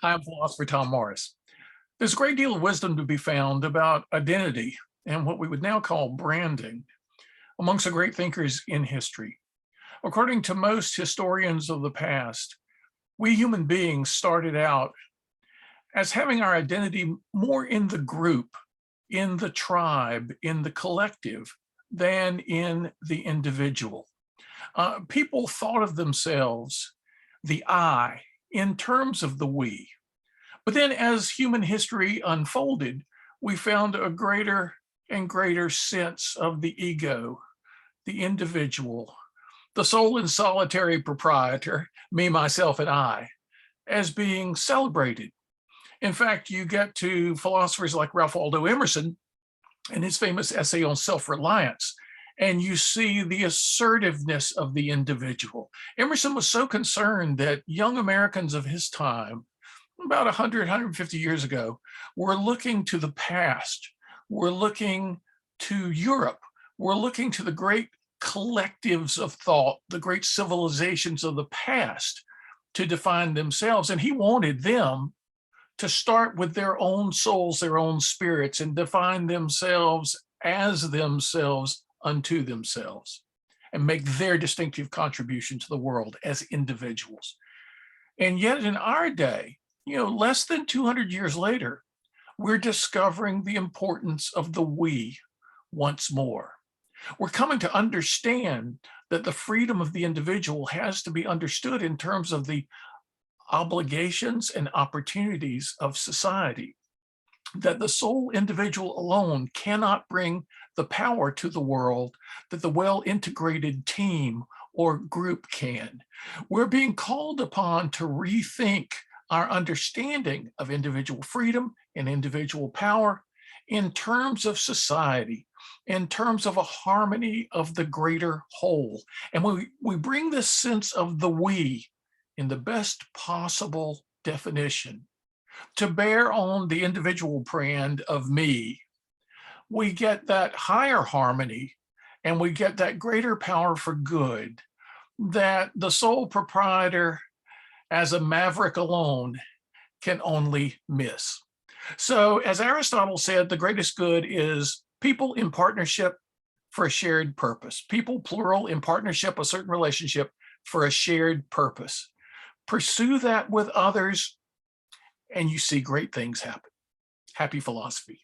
Hi, I'm philosopher Tom Morris. There's a great deal of wisdom to be found about identity and what we would now call branding amongst the great thinkers in history. According to most historians of the past, we human beings started out as having our identity more in the group, in the tribe, in the collective, than in the individual. People thought of themselves, the I, in terms of the we. But then as human history unfolded, we found a greater and greater sense of the ego, the individual, the sole and solitary proprietor, me, myself, and I, as being celebrated. In fact, you get to philosophers like Ralph Waldo Emerson and his famous essay on self-reliance, and you see the assertiveness of the individual. Emerson was so concerned that young Americans of his time, about 100, 150 years ago, we're looking to the past. We're looking to Europe. We're looking to the great collectives of thought, the great civilizations of the past to define themselves. And he wanted them to start with their own souls, their own spirits, and define themselves as themselves unto themselves and make their distinctive contribution to the world as individuals. And yet in our day, less than 200 years later, we're discovering the importance of the we once more. We're coming to understand that the freedom of the individual has to be understood in terms of the obligations and opportunities of society, that the sole individual alone cannot bring the power to the world that the well-integrated team or group can. We're being called upon to rethink our understanding of individual freedom and individual power in terms of society, in terms of a harmony of the greater whole. And when we bring this sense of the we in the best possible definition to bear on the individual brand of me, we get that higher harmony and we get that greater power for good that the sole proprietor as a maverick alone can only miss. So as Aristotle said, the greatest good is people in partnership for a shared purpose. People, plural, in partnership, a certain relationship for a shared purpose. Pursue that with others and you see great things happen. Happy philosophy.